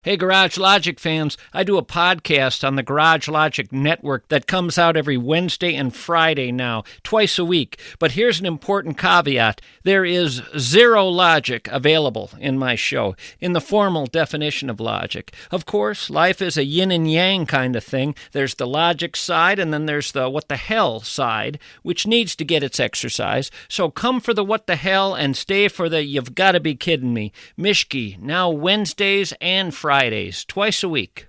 Hey, Garage Logic fans, I do a podcast on the Garage Logic Network that comes out every Wednesday and Friday now, twice a week. But here's an important caveat. There is zero logic available in my show, in the formal definition of logic. Of course, life is a yin and yang kind of thing. There's the logic side, and then there's the what the hell side, which needs to get its exercise. So come for the what the hell and stay for the you've got to be kidding me. Mishki, now Wednesdays and Fridays, twice a week.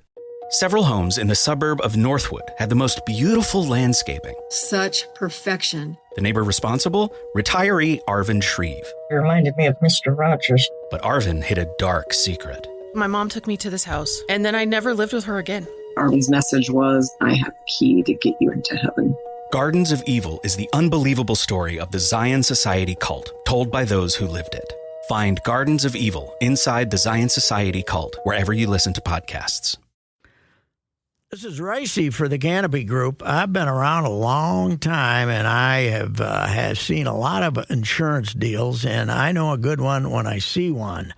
Several homes in the suburb of Northwood had the most beautiful landscaping. Such perfection. The neighbor responsible? Retiree Arvin Shreve. It reminded me of Mr. Rogers. But Arvin hid a dark secret. My mom took me to this house, and then I never lived with her again. Arvin's message was, I have a key to get you into heaven. Gardens of Evil is the unbelievable story of the Zion Society cult, told by those who lived it. Find Gardens of Evil inside the Zion Society cult, wherever you listen to podcasts. This is Ricey for the Canopy Group. I've been around a long time, and I have seen a lot of insurance deals, and I know a good one when I see one.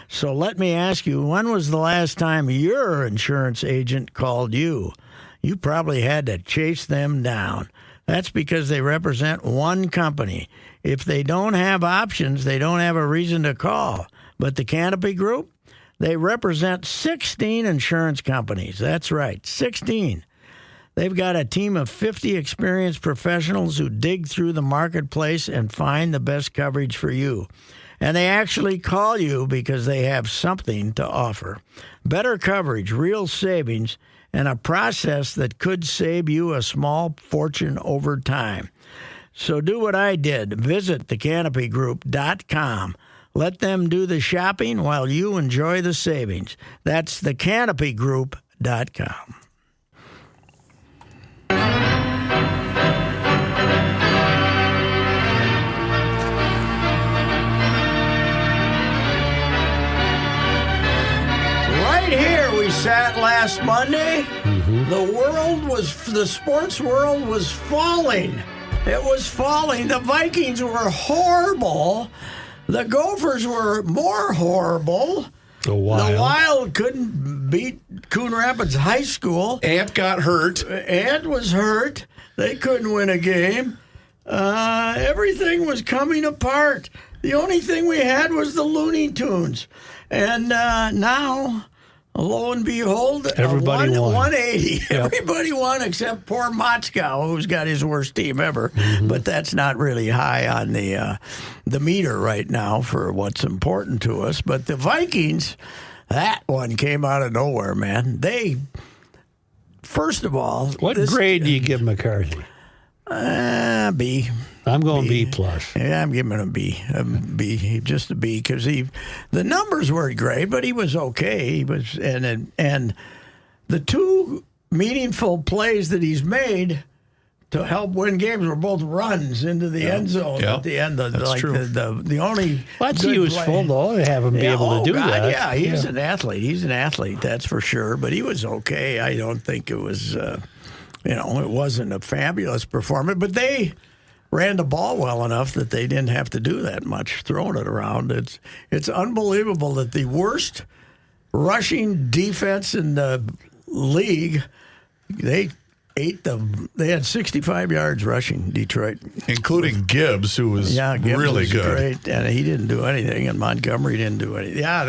So let me ask you, when was the last time your insurance agent called you? You probably had to chase them down. That's because they represent one company. If they don't have options, they don't have a reason to call. But the Canopy Group, they represent 16 insurance companies. That's right, 16. They've got a team of 50 experienced professionals who dig through the marketplace and find the best coverage for you. And they actually call you because they have something to offer. Better coverage, real savings, and a process that could save you a small fortune over time. So do what I did. Visit thecanopygroup.com. Let them do the shopping while you enjoy the savings. That's thecanopygroup.com. Right here we sat last Monday. The sports world was falling. It was falling. The Vikings were horrible. The Gophers were more horrible. The Wild couldn't beat Coon Rapids High School. Ant got hurt. Ant was hurt. They couldn't win a game. Everything was coming apart. The only thing we had was the Looney Tunes. And now, lo and behold, everybody won. 180. Yep. Everybody won except poor Motzkow, who's got his worst team ever. Mm-hmm. But that's not really high on the meter right now for what's important to us. But the Vikings, that one came out of nowhere, man. They, first of all... What grade do you give McCarthy? B. I'm going B plus. Yeah, I'm giving him a B, just a B, because the numbers weren't great, but he was okay. He was, and the two meaningful plays that he's made to help win games were both runs into the end zone at the end. That's true. The only that's useful though to have him be able to do that. Yeah, he's an athlete. He's an athlete, that's for sure. But he was okay. I don't think it was. It wasn't a fabulous performance, but they ran the ball well enough that they didn't have to do that much throwing it around. It's unbelievable that the worst rushing defense in the league, they had 65 yards rushing, Detroit. Including Gibbs, who was Gibbs really was good. Great, and he didn't do anything, and Montgomery didn't do anything. Yeah,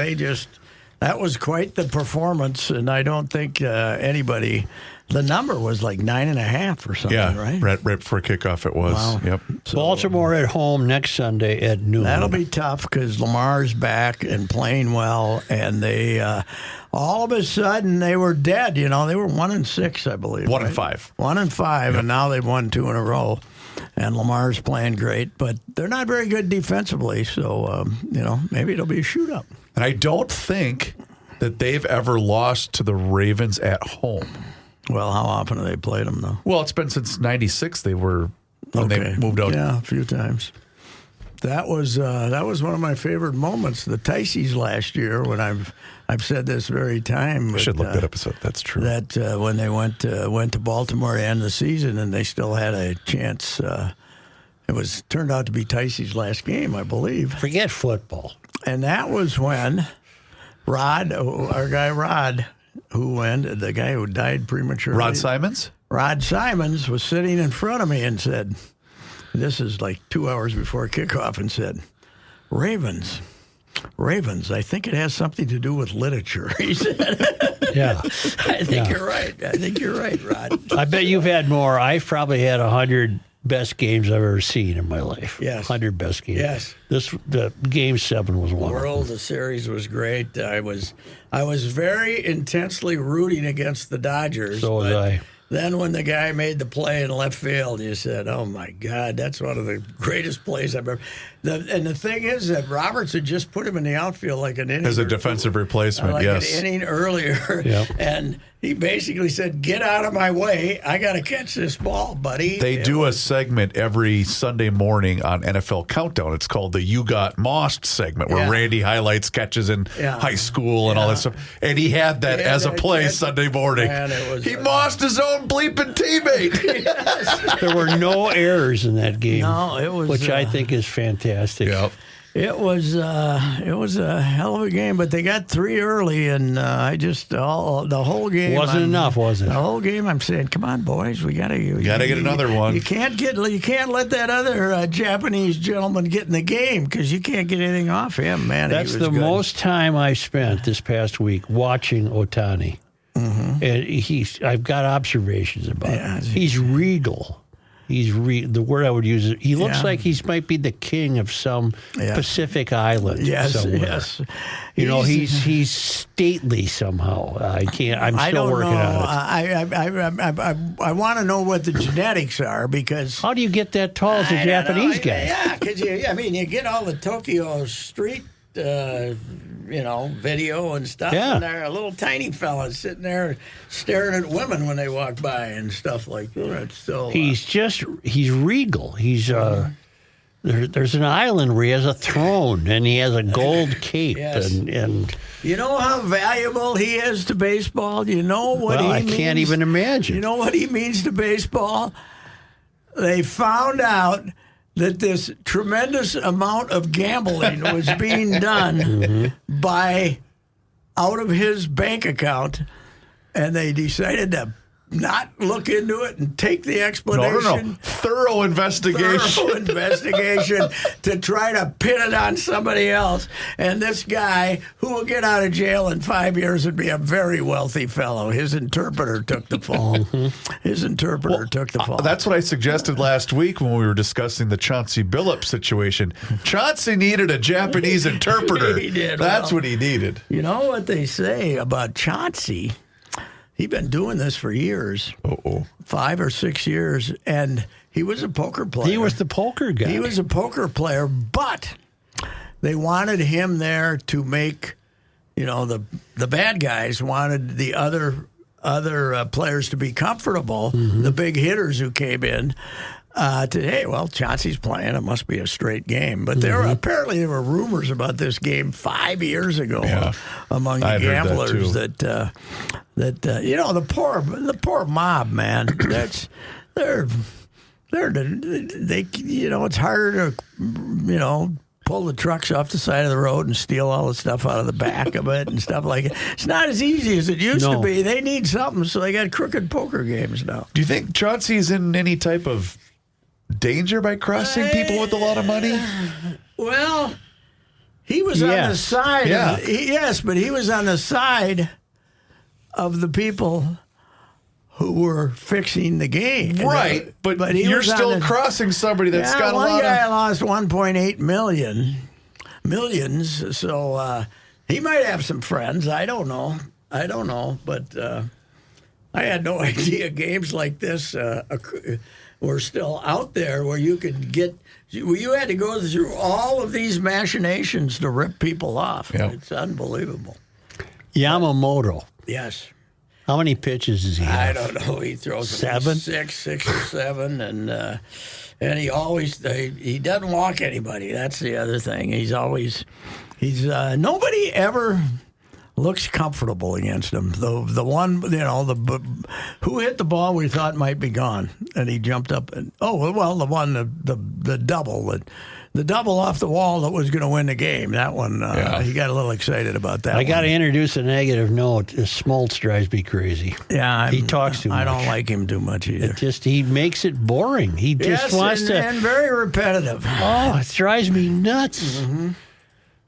that was quite the performance, and I don't think anybody... The number was like 9.5 or something, right? Right before kickoff it was. Wow. Yep. So, Baltimore at home next Sunday at noon. That'll be tough because Lamar's back and playing well, and they all of a sudden they were dead. They were 1-6, I believe. 1-5. 1-5, yep. And now they've won 2 in a row. And Lamar's playing great, but they're not very good defensively. So maybe it'll be a shootout. And I don't think that they've ever lost to the Ravens at home. Well, how often have they played them, though? Well, it's been since '96. They moved out. Yeah, a few times. That was one of my favorite moments. The Ticeys last year, when I've said this very time. I should look that episode. That's true. That when they went to Baltimore to end the season, and they still had a chance. It turned out to be Ticeys' last game, I believe. Forget football. And that was when Rod, our guy Rod, the guy who died prematurely. Rod Simons? Rod Simons was sitting in front of me and said, this is like 2 hours before kickoff, and said, Ravens, I think it has something to do with literature, he said. Yeah. I think you're right, Rod. I bet you've had more. I've probably had 100 best games I've ever seen in my life. Yes. 100 best games. Yes. The Game 7 was one. The series was great. I was very intensely rooting against the Dodgers. So was I. Then when the guy made the play in left field, you said, oh, my God, that's one of the greatest plays I've ever. And the thing is that Roberts had just put him in the outfield like an inning. As a defensive replacement, yes. An inning earlier. Yep. And he basically said, get out of my way. I got to catch this ball, buddy. They do a segment every Sunday morning on NFL Countdown. It's called the You Got Mossed segment, where Randy highlights catches in high school and all that stuff. And he had that as a play Sunday morning. Man, he mossed his own bleeping teammate. Yes. There were no errors in that game. No, it was, which I think is fantastic. Yep. It was a hell of a game, but they got 3 early, and the whole game wasn't enough, was it? The whole game, I'm saying, come on, boys, we gotta get another one. You can't let that other Japanese gentleman get in the game because you can't get anything off him, man. That's the most time I spent this past week watching Otani, and I've got observations about him. He's regal. The word I would use is he looks like he might be the king of some Pacific island. Somewhere. Yes. He's stately somehow. I'm still working on it. I want to know what the genetics are because how do you get that tall as a Japanese guy? Yeah, because you get all the Tokyo street. Video and stuff. Yeah. And there are little tiny fellas sitting there staring at women when they walk by and stuff like that. So he's regal. He's there's an island where he has a throne and he has a gold cape and you know how valuable he is to baseball? You know what he means? I can't even imagine. You know what he means to baseball? They found out that this tremendous amount of gambling was being done by out of his bank account, and they decided to not look into it and take the explanation. No. Thorough investigation To try to pin it on somebody else. And this guy, who will get out of jail in 5 years and be a very wealthy fellow, his interpreter took the fall. That's what I suggested last week when we were discussing the Chauncey Billups situation. Chauncey needed a Japanese interpreter. He did. That's what he needed. You know what they say about Chauncey? He'd been doing this for years, 5 or 6 years, and he was a poker player. He was the poker guy. He was a poker player, but they wanted him there to make, the bad guys wanted the other players to be comfortable, the big hitters who came in. Chauncey's playing. It must be a straight game. But there were rumors about this game 5 years ago among the gamblers that the poor mob, man. It's harder to pull the trucks off the side of the road and steal all the stuff out of the back of it and stuff like it. It's not as easy as it used to be. They need something, so they got crooked poker games now. Do you think Chauncey's in any type of danger by crossing people with a lot of money? Well, he was on the side. But he was on the side of the people who were fixing the game. Right, but you're still crossing somebody that's got a lot of... One guy lost 1.8 millions, so he might have some friends. I don't know, but I had no idea games like this were still out there where you could get... You had to go through all of these machinations to rip people off. Yep. It's unbelievable. Yamamoto. Yes. How many pitches does he have? I don't know. He throws 7? 6 or 7, and he always he doesn't walk anybody. That's the other thing. He's nobody ever looks comfortable against him. The one who hit the ball we thought might be gone, and he jumped up and the double the double off the wall that was going to win the game. That one, he got a little excited about that. I got to introduce a negative note. Smoltz drives me crazy. Yeah, he talks too much. I don't like him too much either. He makes it boring. He just wants to, and very repetitive. Oh, it drives me nuts. Mm-hmm.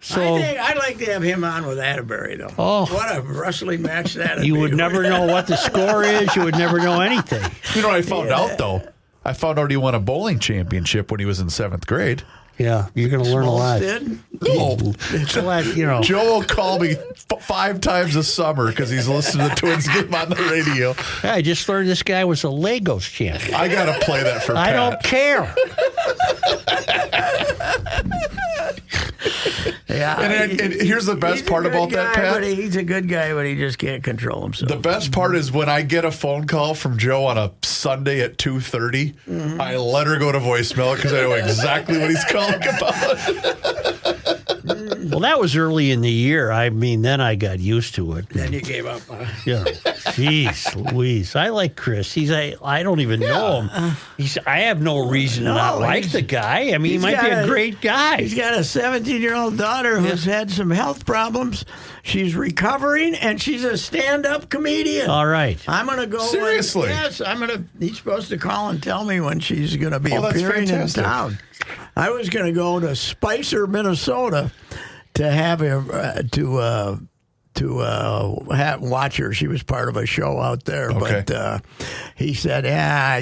So I'd like to have him on with Atterbury, though. Oh, what a wrestling match that! You would never know what the score is. You would never know anything. You know what I found out though? I found out he won a bowling championship when he was in 7th grade. Yeah, you're going to learn a lot. No. It's a lot, you know. Joe will call me 5 times a summer because he's listening to the Twins game on the radio. Yeah, I just learned this guy was a Legos champion. I got to play that for Pat. I don't care. Yeah, and here's the best part about that, Pat. He's a good guy, but he just can't control himself. The best part is when I get a phone call from Joe on a Sunday at 2:30, I let her go to voicemail because I know exactly what he's calling about. Well, that was early in the year. I mean, then I got used to it. Then you gave up. Yeah. Jeez Louise. I like Chris. I don't even know him. I have no reason to not like the guy. I mean, he might be a great guy. He's got a 17-year-old daughter who's had some health problems. She's recovering, and she's a stand-up comedian. All right. I'm going to go. Seriously? Yes, I'm going to. He's supposed to call and tell me when she's going to be appearing in town. I was going to go to Spicer, Minnesota, to have him watch her. She was part of a show out there, but he said,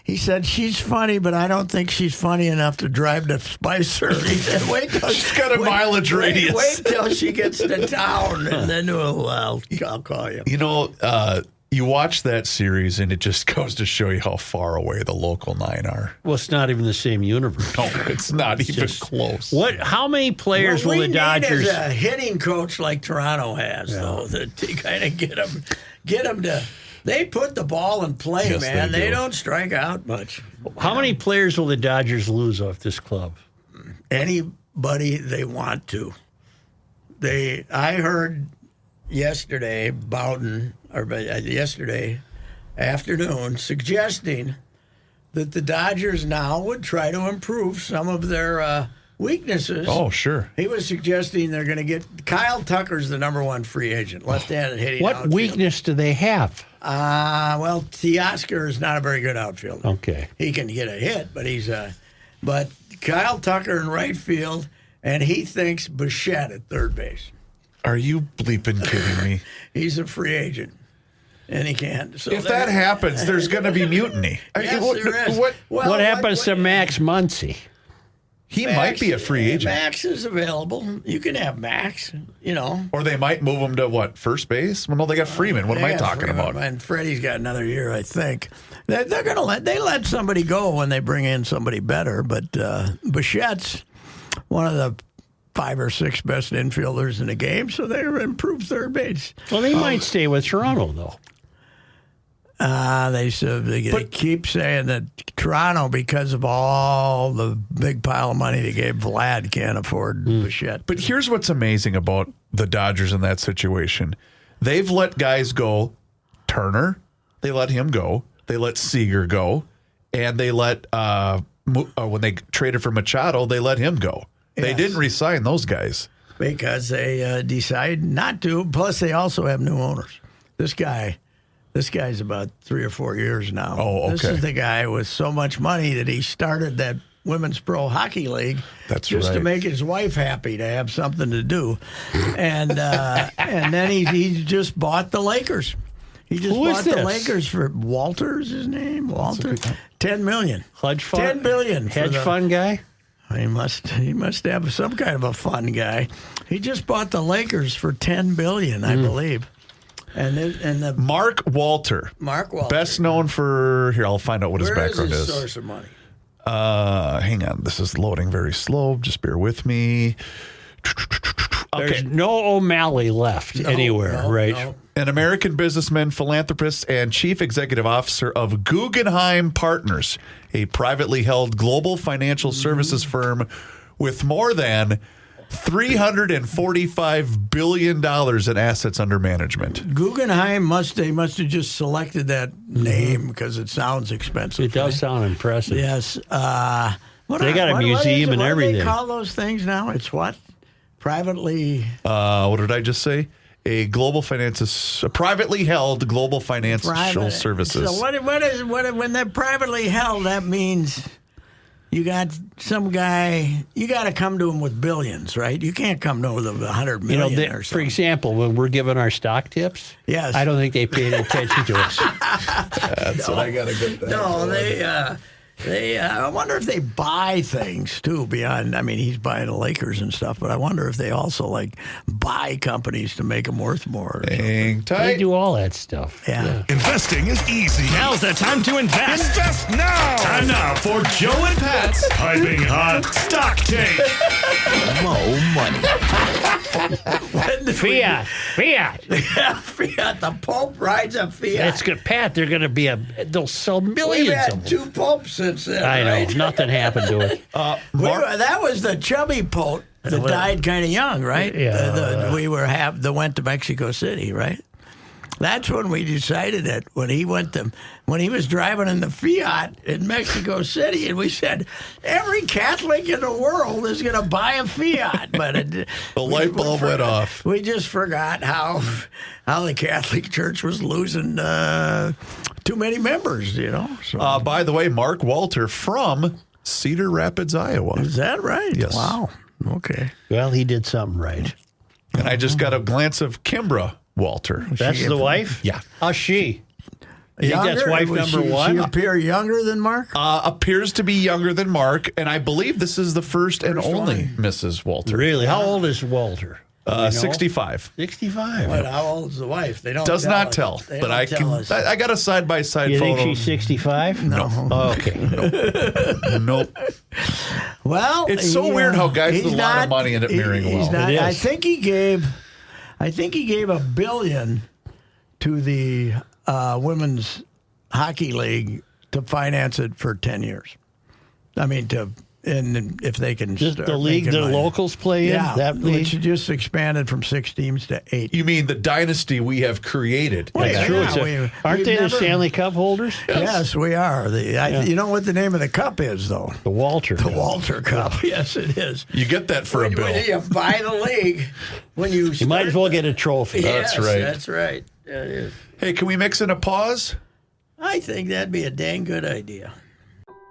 he said she's funny, but I don't think she's funny enough to drive to Spicer. He said, wait till she's got a mileage radius. Wait till she gets to town, and then I'll call you. You know, you watch that series, and it just goes to show you how far away the local 9 are. Well, it's not even the same universe. No, it's not even close. How many players will the Dodgers? Is a hitting coach like Toronto has, though, to kind of get them to. They put the ball in play, yes, man. They don't strike out much. How many players will the Dodgers lose off this club? Anybody they want to. I heard yesterday yesterday afternoon suggesting that the Dodgers now would try to improve some of their weaknesses. Oh, sure. He was suggesting they're going to get Kyle Tucker's the #1 free agent, left-handed hitting. What outfield. weakness do they have? Well, Teoscar is not a very good outfielder. Okay, he can get a hit, but Kyle Tucker in right field, and he thinks Bichette at third base. Are you bleeping kidding me? He's a free agent, and he can't. So if that happens, there's going to be mutiny. Yes, there is. What happens to Max Muncy? He might be a free agent. Max is available. You can have Max, Or they might move him to, first base? Well, no, they got Freeman. What am I talking about? And Freddie's got another year, I think. They're going to let somebody go when they bring in somebody better, but Bichette's one of the 5 or 6 best infielders in the game, so they improved third base. Well, they might stay with Toronto, though. They keep saying that Toronto, because of all the big pile of money they gave Vlad, can't afford Bichette. But here's what's amazing about the Dodgers in that situation. They've let guys go. Turner, they let him go. They let Seager go. And they let, when they traded for Machado, they let him go. Yes. They didn't re-sign those guys. Because they decided not to. Plus, they also have new owners. This guy's about 3 or 4 years now. Oh, okay. This is the guy with so much money that he started that Women's Pro Hockey League just to make his wife happy, to have something to do. And then he just bought the Lakers. He just bought the Lakers for Walter's his name. Walter. $10 million. Hedge fund? $10 billion. Hedge fund guy? He must have some kind of a fun guy. He just bought the Lakers for $10 billion, I believe. And the Mark Walter. Best known for, here, I'll find out what his background is. Where is his source of money? Hang on. This is loading very slow. Just bear with me. There's no O'Malley left anywhere, right? No. An American businessman, philanthropist, and chief executive officer of Guggenheim Partners, a privately held global financial services firm with more than $345 billion in assets under management. Guggenheim must have just selected that name because it sounds expensive. It does sound impressive. Yes. They got a museum and everything. What do they call those things now? It's what? Privately. What did I just say? A privately held global financial services. So when they're privately held, that means you got some guy, you got to come to him with billions, right? You can't come to him with $100 million or something. For example, when we're giving our stock tips, yes. I don't think they paid attention to us. That's what I got to get that. No, I wonder if they buy things too beyond. I mean, he's buying the Lakers and stuff, but I wonder if they also like buy companies to make them worth more. Hang tight. They do all that stuff. Yeah. Investing is easy. Now's the time to invest. Invest now. Time now for Joe and Pat's Piping Hot Stock Take. Mo money. Fiat. Yeah, Fiat. The Pope rides a Fiat. That's good, Pat. They'll sell millions We've had of them. 2 popes since then. I know. Right? Nothing happened to it. That was the chubby Pope that died kind of young, right? Yeah. We went to Mexico City, right? That's when we decided it. When he was driving in the Fiat in Mexico City, and we said every Catholic in the world is going to buy a Fiat. But the light bulb went off. We just forgot how the Catholic Church was losing too many members. So. By the way, Mark Walter from Cedar Rapids, Iowa. Is that right? Yes. Wow. Okay. Well, he did something right. And I just got a glance of Kimbra Walter. That's the wife? Yeah. How's she? I think that's wife number one. She appear younger than Mark? Appears to be younger than Mark, and I believe this is the first and only Mrs. Walter. Really? How old is Walter? 65. 65. But how old is the wife? They don't. Does tell not us. tell, They but don't I tell can. us. I got a side-by-side You photo. think she's 65? No. Oh, okay. Nope. Well, It's so weird how guys with a lot of not- money end up marrying he's well. not- It is. I think he gave $1 billion to the women's hockey league to finance it for 10 years. I mean, if they can Just start the league making the money. locals play in? Yeah, That league? which just expanded from 6 teams to 8. You mean the dynasty we have created? Well, That's yeah, true. Aren't we've they the never- Stanley Cup holders? Yes, we are. You know what the name of the cup is, though? The Walter. The Walter Cup. Yes, it is. You get that for a bill. When you buy the league, You might as well get a trophy. That's right. That's right. That is. Hey, can we mix in a pause? I think that'd be a dang good idea.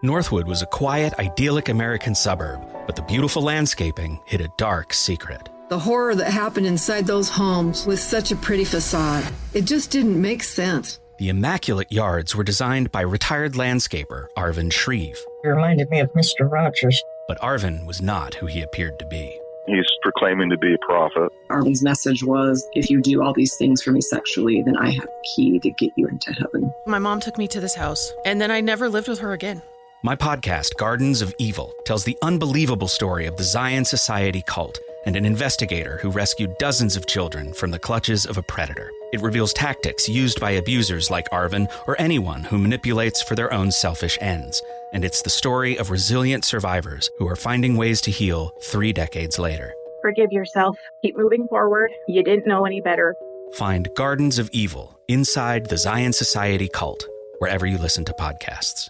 Northwood was a quiet, idyllic American suburb, but the beautiful landscaping hid a dark secret. The horror that happened inside those homes with such a pretty facade. It just didn't make sense. The immaculate yards were designed by retired landscaper Arvin Shreve. You reminded me of Mr. Rogers. But Arvin was not who he appeared to be. He's proclaiming to be a prophet. Arvin's message was, if you do all these things for me sexually, then I have the key to get you into heaven. My mom took me to this house, and then I never lived with her again. My podcast, Gardens of Evil, tells the unbelievable story of the Zion Society cult and an investigator who rescued dozens of children from the clutches of a predator. It reveals tactics used by abusers like Arvin or anyone who manipulates for their own selfish ends. And it's the story of resilient survivors who are finding ways to heal 3 decades later. Forgive yourself. Keep moving forward. You didn't know any better. Find Gardens of Evil inside the Zion Society cult, wherever you listen to podcasts.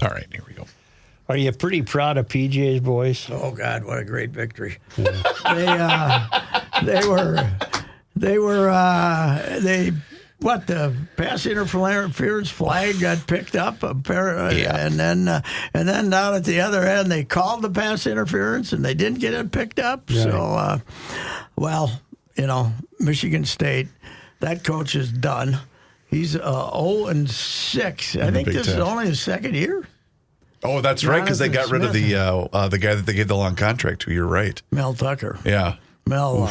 All right, here we go. Are you pretty proud of PJ's boys? Oh God, what a great victory! The pass interference flag got picked up, and then down at the other end they called the pass interference and they didn't get it picked up. Right. So, Michigan State, that coach is done. He's 0-6. I think this is only his second year. Oh, that's right, because they got rid of the guy that they gave the long contract to. You're right. Mel Tucker. Yeah. Mel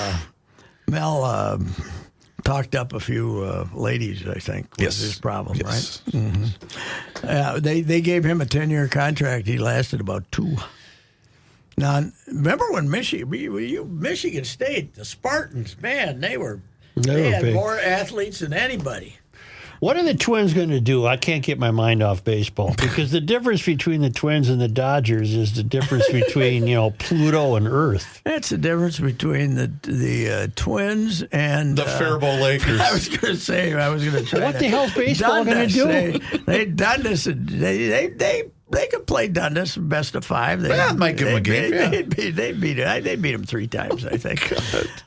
talked up a few ladies, I think, was his problem, right? Mm-hmm. They gave him a 10-year contract. He lasted about 2. Now, remember when Michigan State, the Spartans, man, they had big. more athletes than anybody. What are the Twins going to do? I can't get my mind off baseball because the difference between the Twins and the Dodgers is the difference between Pluto and Earth. That's the difference between the Twins and the Faribault Lakers. I was going to try. What the hell's baseball going to do? They've done this. They They could play Dundas best of 5. That might give them a game. They'd beat them 3 times, I think.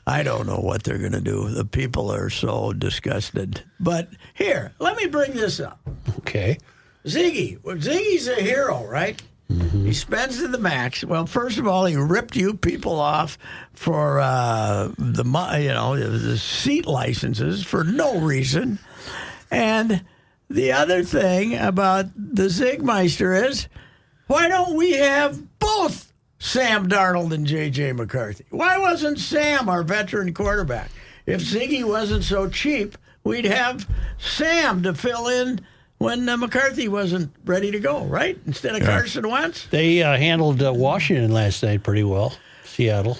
I don't know what they're going to do. The people are so disgusted. But here, let me bring this up. Okay. Ziggy. Well, Ziggy's a hero, right? He spends to the max. Well, first of all, he ripped you people off for the seat licenses for no reason. And the other thing about the Zigmeister is, why don't we have both Sam Darnold and J.J. McCarthy? Why wasn't Sam our veteran quarterback? If Ziggy wasn't so cheap, we'd have Sam to fill in when McCarthy wasn't ready to go, right? Instead of Carson Wentz. They handled Washington last night pretty well, Seattle.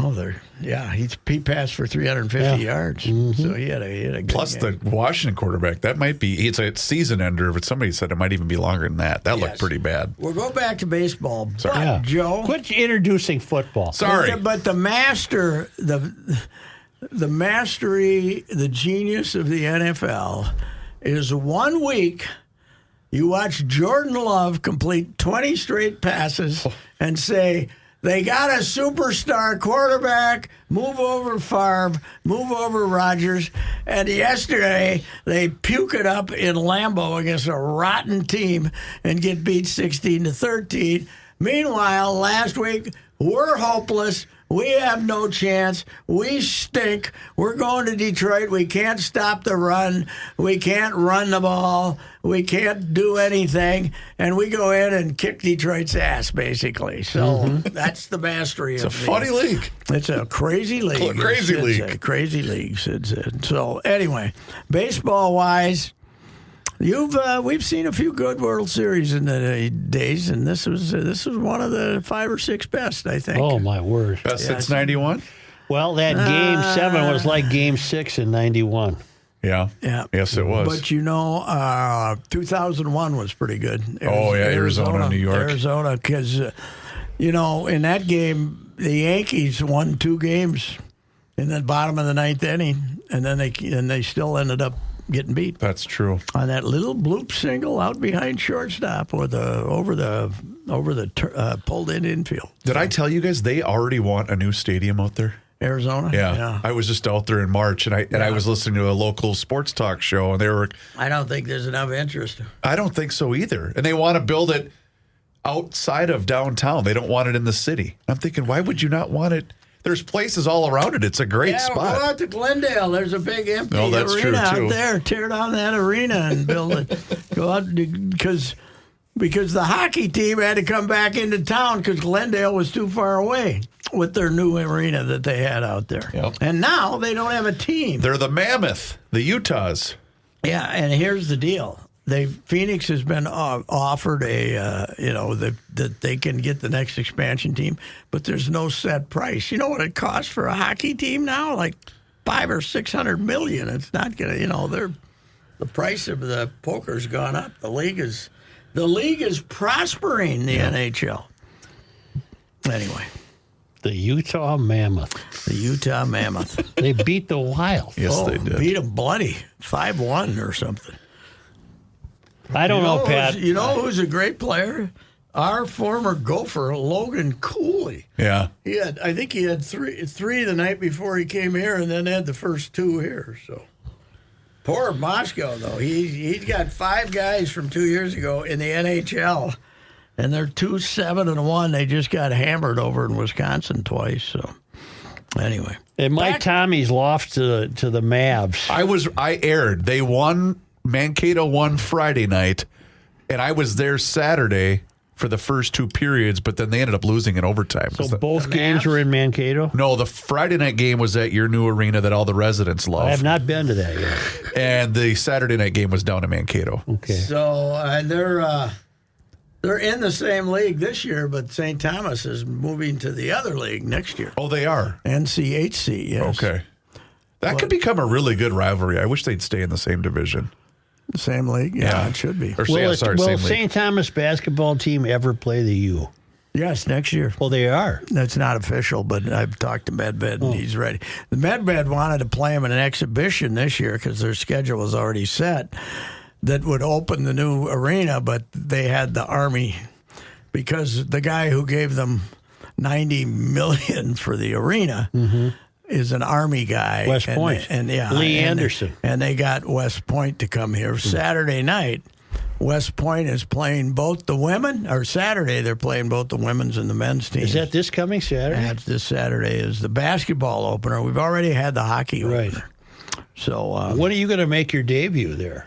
Oh, he passed for 350 yards. So he had a good Plus game. the Washington quarterback, that might be, it's a season ender, but somebody said it might even be longer than that. That looked pretty bad. We'll go back to baseball. Sorry. But, Joe. Quit introducing football. Sorry. But the mastery, the genius of the NFL is 1 week you watch Jordan Love complete 20 straight passes and say, they got a superstar quarterback, move over Favre, move over Rodgers, and yesterday they puke it up in Lambeau against a rotten team and get beat 16-13. Meanwhile, last week, we're hopeless. We have no chance. We stink. We're going to Detroit. We can't stop the run. We can't run the ball. We can't do anything. And we go in and kick Detroit's ass, basically. So that's the mastery of it. It's a funny league. It's a crazy league. It's a crazy league, Sid said. So anyway, baseball-wise, we've seen a few good World Series in the days, and this was one of the 5 or 6 best, I think. Oh, my word. Best since 91? Well, that Game 7 was like Game 6 in 91. Yeah. Yes, it was. But 2001 was pretty good. Arizona, New York. Arizona, because, in that game, the Yankees won 2 games in the bottom of the 9th inning, and then they still ended up getting beat. That's true. On that little bloop single out behind shortstop with over the pulled in infield. Did I tell you guys they already want a new stadium out there? Arizona? Yeah. I was just out there in March, and I was listening to a local sports talk show, and they were... I don't think there's enough interest. I don't think so either. And they want to build it outside of downtown. They don't want it in the city. I'm thinking, why would you not want it? There's places all around it. It's a great spot. Go out to Glendale. There's a big empty true, arena out too. there. Tear down that arena and build it. Go out because the hockey team had to come back into town because Glendale was too far away with their new arena that they had out there. Yep. And now they don't have a team. They're the Mammoth, the Utahs. Yeah, and here's the deal. Phoenix has been offered that they can get the next expansion team, but there's no set price. You know what it costs for a hockey team now? Like $500 or $600 million. It's not gonna. The price of the poker's gone up. The league is prospering. The NHL. Anyway. The Utah Mammoth. The Utah Mammoth. They beat the Wild. Yes, they did. Beat them bloody 5-1 or something. I don't know, Pat. You know who's a great player? Our former Gopher, Logan Cooley. Yeah. I think he had three the night before he came here, and then had the first 2 here. So poor Moscow, though. He's got 5 guys from 2 years ago in the NHL, and they're 2-7-1. They just got hammered over in Wisconsin twice. So anyway, and Mike Tommy's lost to the Mavs. I aired. They won. Mankato won Friday night, and I was there Saturday for the first 2 periods, but then they ended up losing in overtime. So both games were in Mankato? No, the Friday night game was at your new arena that all the residents love. I have not been to that yet. And the Saturday night game was down in Mankato. Okay. So they're in the same league this year, but St. Thomas is moving to the other league next year. Oh, they are? NCHC, yes. Okay. That could become a really good rivalry. I wish they'd stay in the same division. The same league? Yeah, it should be. Will St. Thomas basketball team ever play the U? Yes, next year. Well, they are. That's not official, but I've talked to Medved, and he's ready. The Medved wanted to play them in an exhibition this year because their schedule was already set. that would open the new arena, but they had the Army because the guy who gave them $90 million for the arena is an Army guy. West Point. Lee Anderson. And they got West Point to come here. Saturday night, West Point is playing both the women, or Saturday they're playing both the women's and the men's teams. Is that this coming Saturday? That's this Saturday is the basketball opener. We've already had the hockey opener. So when are you going to make your debut there?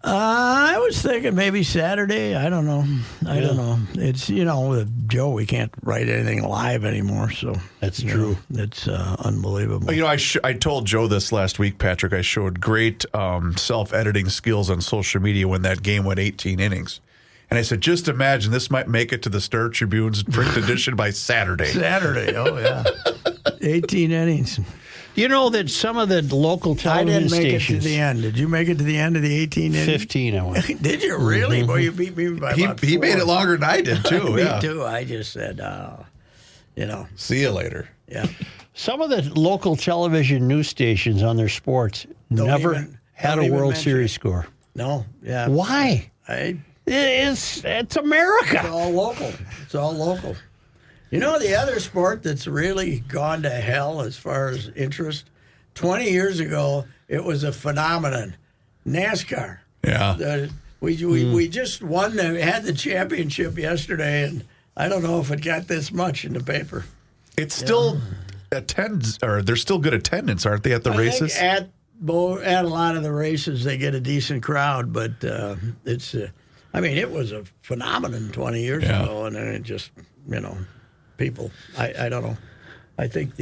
I was thinking maybe Saturday. I don't know. I don't know. It's, with Joe, we can't write anything live anymore. So that's true. It's unbelievable. I told Joe this last week, Patrick. I showed great self-editing skills on social media when that game went 18 innings. And I said, just imagine this might make it to the Star Tribune's print edition by Saturday. Saturday, oh, yeah. 18 innings. You know that some of the local television stations... I didn't make it to the end. Did you make it to the end of the 18 innings? 15, I went. Did you really? Boy, you beat me by about 4. He made it longer than I did, too. Me, too. I just said, see you later. Yeah. Some of the local television news stations on their sports never had a World Series score. No. Yeah. Why? It's America. It's all local. It's all local. The other sport that's really gone to hell as far as interest, 20 years ago, it was a phenomenon. NASCAR. Yeah. We just had the championship yesterday, and I don't know if it got this much in the paper. It's still there's still good attendance, aren't they, at the races? At a lot of the races, they get a decent crowd, but it's, it was a phenomenon 20 years ago, and then it just, people, I don't know. I think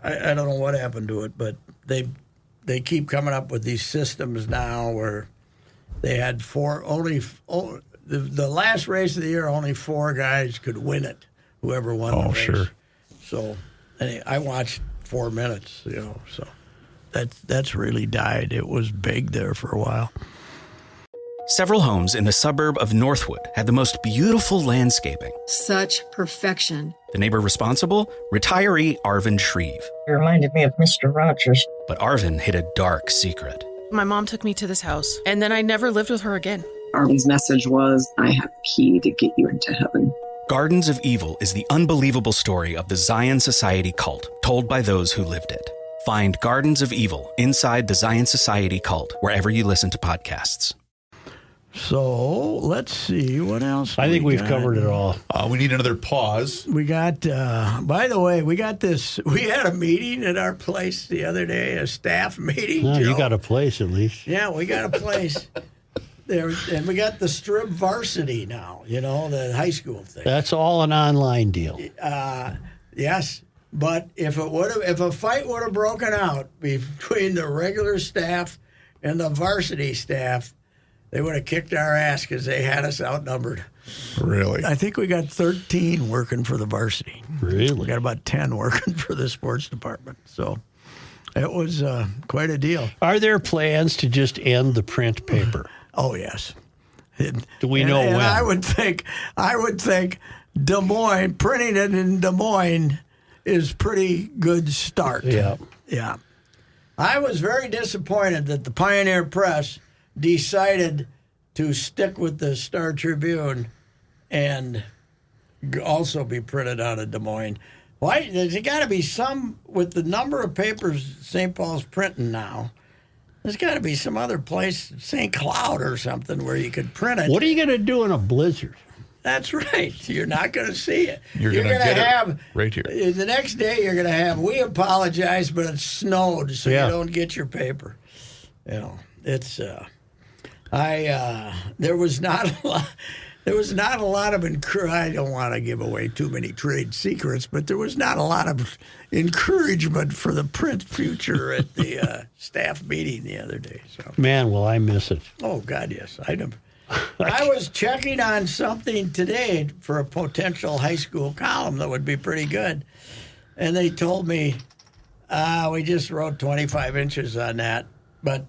I don't know what happened to it, but they keep coming up with these systems now where they had the last race of the year, only 4 guys could win it, whoever won the race. Sure. So I watched 4 minutes, so that's really died. It was big there for a while. Several homes in the suburb of Northwood had the most beautiful landscaping. Such perfection. The neighbor responsible? Retiree Arvin Shreve. It reminded me of Mr. Rogers. But Arvin hid a dark secret. My mom took me to this house, and then I never lived with her again. Arvin's message was, I have a key to get you into heaven. Gardens of Evil is the unbelievable story of the Zion Society cult, told by those who lived it. Find Gardens of Evil inside the Zion Society cult, wherever you listen to podcasts. So let's see what else. I think we've covered it all. We need another pause. We got. By the way, we got this. We had a meeting at our place the other day, a staff meeting. No, Joe. You got a place at least. Yeah, we got a place there, and we got the strip varsity now. The high school thing. That's all an online deal. Yes, but if a fight would have broken out between the regular staff and the varsity staff, they would have kicked our ass because they had us outnumbered. Really? I think we got 13 working for the varsity. Really? We got about 10 working for the sports department. So it was quite a deal. Are there plans to just end the print paper? Oh, yes. Do we know when? I would think Des Moines, printing it in Des Moines is pretty good start. Yeah. Yeah. I was very disappointed that the Pioneer Press decided to stick with the Star Tribune and also be printed out of Des Moines. Why? There's got to be some, with the number of papers St. Paul's printing now, there's got to be some other place, St. Cloud or something, where you could print it. What are you going to do in a blizzard? That's right. You're not going to see it. You're going to have it right here. The next day you're going to have, we apologize, but it snowed, so you don't get your paper. It's... there was not a lot. There was not a lot of I don't want to give away too many trade secrets, but there was not a lot of encouragement for the print future at the staff meeting the other day. So, man, will I miss it? Oh God, yes, I was checking on something today for a potential high school column that would be pretty good, and they told me we just wrote 25 inches on that, but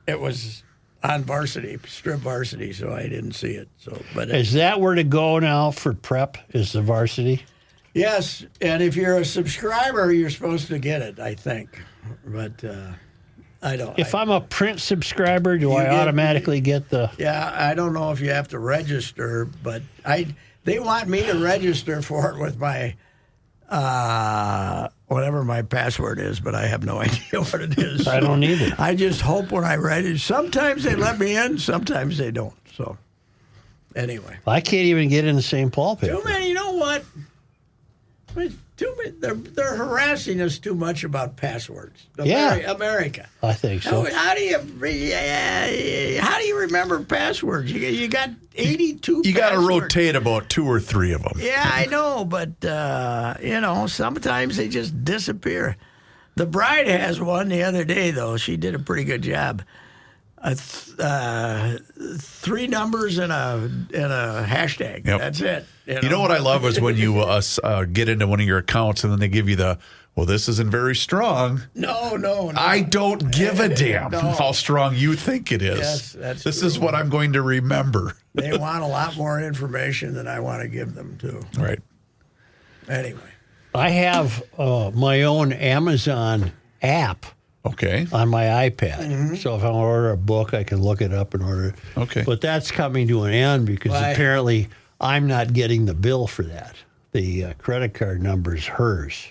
it was on varsity, strip varsity, so I didn't see it. So, but is that where to go now for prep? Is the varsity? Yes, and if you're a subscriber, you're supposed to get it, I think. But I don't. If I'm a print subscriber, do I automatically get the? Yeah, I don't know if you have to register, but they want me to register for it with my whatever my password is, but I have no idea what it is. I don't either. I just hope when I register. Sometimes they let me in, sometimes they don't. So anyway, I can't even get in the St. Paul paper. Too many. You know what? Too many, they're harassing us too much about passwords. America. I think so. How do you remember passwords? You got 82. You got to rotate about 2 or 3 of them. Yeah, I know, but sometimes they just disappear. The bride has one the other day, though. She did a pretty good job. 3 numbers and a hashtag. Yep. That's it. You know what I love is when you get into one of your accounts and then they give you this isn't very strong. No. I don't give a damn how strong you think it is. Yes, this is what I'm going to remember. They want a lot more information than I want to give them, too. Right. Anyway. I have my own Amazon app. Okay. On my iPad. Mm-hmm. So if I want to order a book, I can look it up and order it. Okay. But that's coming to an end because apparently I'm not getting the bill for that. The credit card number is hers.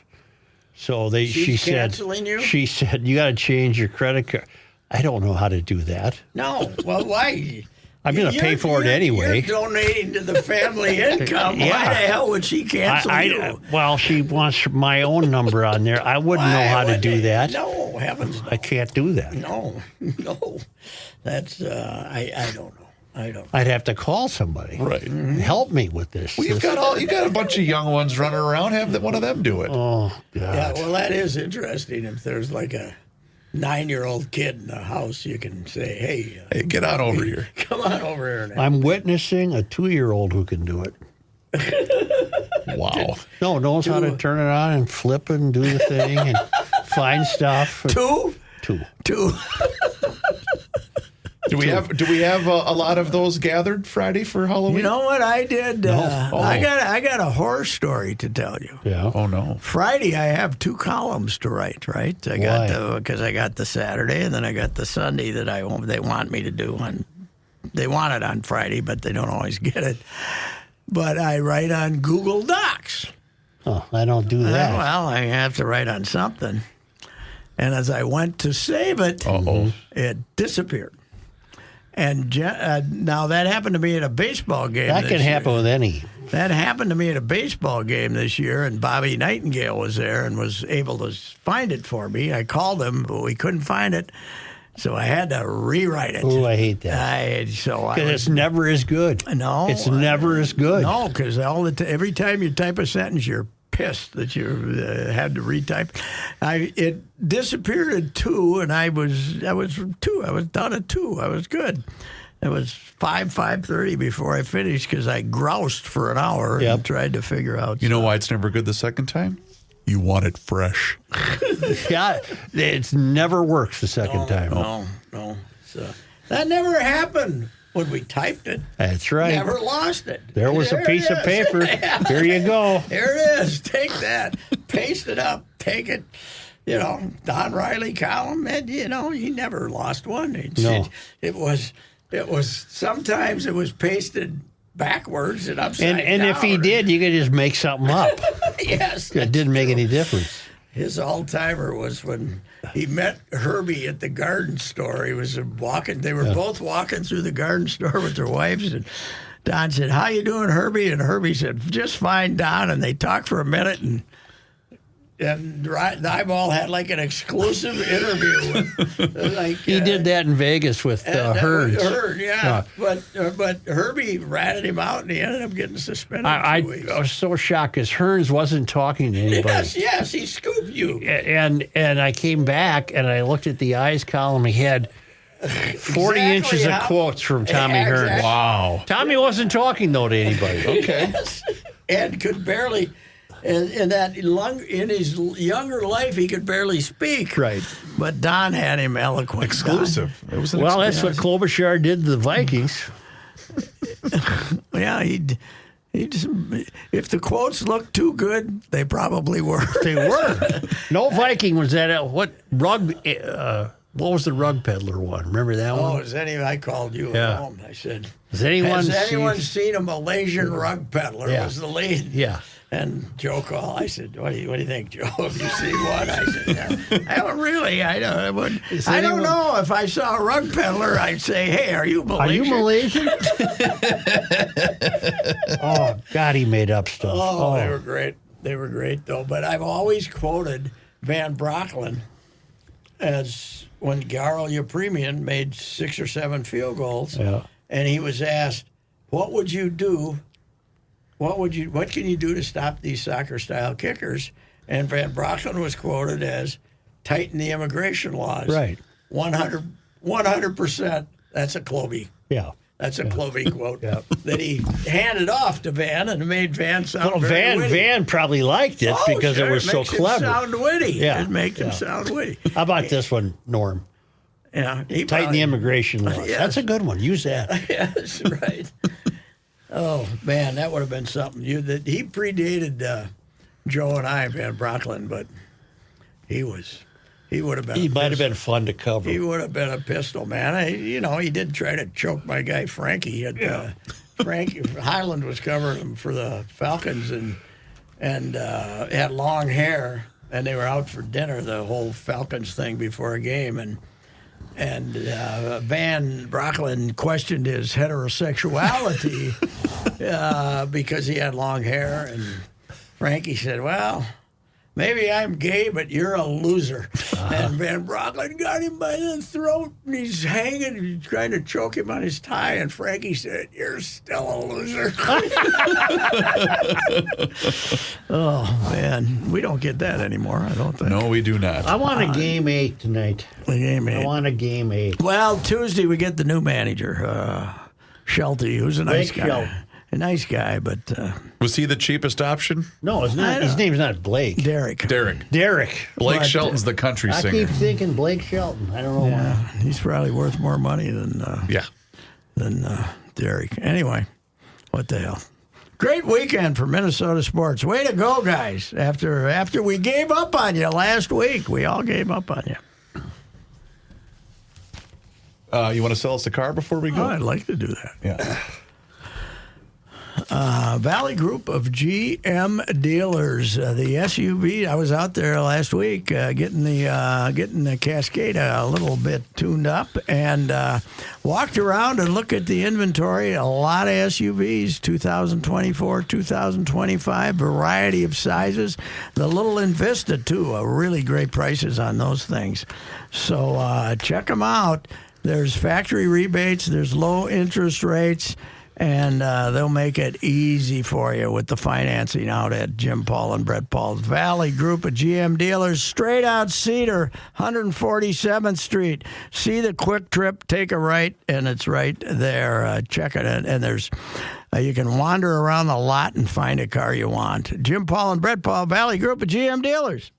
So she canceling you? She said, you got to change your credit card. I don't know how to do that. No. Well, why? I'm going to pay for it anyway. You're donating to the family income. Yeah. Why the hell would she cancel you? Well, she wants my own number on there. I wouldn't know how to do that. No, heavens no. I can't do that. No. That's, I don't know. I'd have to call somebody. Right. Mm-hmm. Help me with this. Well, you got a bunch of young ones running around. Have one of them do it. Oh, God. Yeah, well, that is interesting. If there's like a 9-year-old kid in the house, you can say, hey, get on over here. Come on over here now. I'm witnessing a 2-year-old who can do it. Wow. No, knows how to turn it on and flip and do the thing and find stuff. 2? 2. Do we have a lot of those gathered Friday for Halloween? You know what I did? No. I got a horror story to tell you. Yeah. Oh no. Friday I have 2 columns to write. Right? Because I got the Saturday and then I got the Sunday that they want me to do They want it on Friday, but they don't always get it. But I write on Google Docs. Oh, I don't do that. Well, I have to write on something. And as I went to save it, it disappeared. And now that happened to me at a baseball game. That can happen with any. That happened to me at a baseball game this year, and Bobby Nightingale was there and was able to find it for me. I called him, but we couldn't find it, so I had to rewrite it. Oh, I hate that. Because it's never as good. No. It's never as good. No, because every time you type a sentence, you're pissed that you had to retype. It disappeared at 2, and I was 2. I was done at 2. I was good. It was 5:30 before I finished because I groused for an hour and tried to figure out. You know why it's never good the second time? You want it fresh. Yeah, it never works the second time. No. So that never happened. When we typed it, that's right. Never lost it. There was a piece of paper. Here you go. Here it is. Take that. Paste it up. Take it. Don Riley column. And he never lost one. It was. Sometimes it was pasted backwards and upside down. And if he did, you could just make something up. Yes. It didn't make any difference. His all-timer was when he met Herbie at the garden store. He was walking. They were both walking through the garden store with their wives. And Don said, "How you doing, Herbie?" And Herbie said, "Just fine, Don." And they talked for a minute. And Eyeball had like an exclusive interview with, he did that in Vegas with Hearns. Hearn, yeah. But Herbie ratted him out, and he ended up getting suspended. I was so shocked because Hearns wasn't talking to anybody. Yes, he scooped you. And I came back and I looked at the eyes column. He had 40 inches of quotes from Tommy Hearns. Exactly. Wow. Tommy wasn't talking though to anybody. Okay. Yes. And could barely. In his younger life, he could barely speak. Right. But Don had him eloquent. Exclusive. It was that's what Klobuchar did to the Vikings. Yeah, he just, if the quotes looked too good, they probably were. They were. No Viking was at what What was the rug peddler one? Remember that one? Oh, I called you at home. I said, has anyone seen a Malaysian rug peddler? Yeah. Was the lead. Yeah. And Joe called. I said, "What do you think, Joe? Have you seen one?" I said, "I don't really. I don't know. If I saw a rug peddler, I'd say, hey, are you Malaysian?" Are you Malaysian? Oh, God, he made up stuff. Oh, they were great. They were great, though. But I've always quoted Van Brocklin as when Garo Yepremian made 6 or 7 field goals, and he was asked, "What would you do? What can you do to stop these soccer-style kickers?" And Van Brocklin was quoted as, "Tighten the immigration laws." Right. 100%. That's a Clovey. Yeah. That's a Clovey quote that he handed off to Van and made Van sound very witty. Van probably liked it because it was so clever. It sound witty. Yeah. It makes him sound witty. How about this one, Norm? Yeah. Tighten the immigration laws. Yes. That's a good one. Use that. Yes, right. Oh, man, that would have been something. He predated Joe and I, Van Brocklin, but he would have been. He might have been fun to cover. He would have been a pistol, man. He did try to choke my guy Frankie. Frankie Highland was covering him for the Falcons and had long hair, and they were out for dinner, the whole Falcons thing before a game, and Van Brocklin questioned his heterosexuality because he had long hair, and Frankie said, "Well, maybe I'm gay, but you're a loser." And Van Brocklin got him by the throat, and he's hanging, and he's trying to choke him on his tie, and Frankie said, "You're still a loser." Oh, man. We don't get that anymore, I don't think. No, we do not. I want a game 8 tonight. I want a game 8. Well, Tuesday we get the new manager, Shelty, who's a nice guy. Shelton. A nice guy, but... was he the cheapest option? No, his name's not Blake. Derek. Blake Shelton's the country singer. I keep thinking Blake Shelton. I don't know why. He's probably worth more money than Derek. Anyway, what the hell. Great weekend for Minnesota sports. Way to go, guys. After we gave up on you last week, we all gave up on you. You want to sell us a car before we go? Oh, I'd like to do that. Yeah. Valley Group of GM dealers, the SUV. I was out there last week getting the Cascada a little bit tuned up and walked around and looked at the inventory. A lot of SUVs, 2024, 2025, variety of sizes. The little Invista, too, really great prices on those things. So check them out. There's factory rebates. There's low interest rates. And they'll make it easy for you with the financing out at Jim Paul and Brett Paul's Valley Group of GM dealers, straight out Cedar, 147th Street. See the quick trip, take a right, and it's right there. Check it out. And there's you can wander around the lot and find a car you want. Jim Paul and Brett Paul, Valley Group of GM dealers.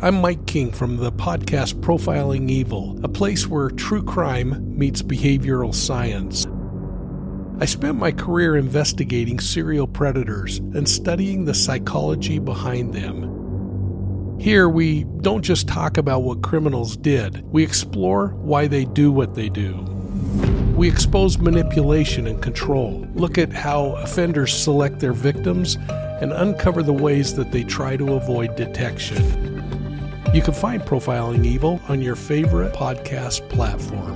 I'm Mike King from the podcast Profiling Evil, a place where true crime meets behavioral science. I spent my career investigating serial predators and studying the psychology behind them. Here, we don't just talk about what criminals did, we explore why they do what they do. We expose manipulation and control, look at how offenders select their victims, and uncover the ways that they try to avoid detection. You can find Profiling Evil on your favorite podcast platform.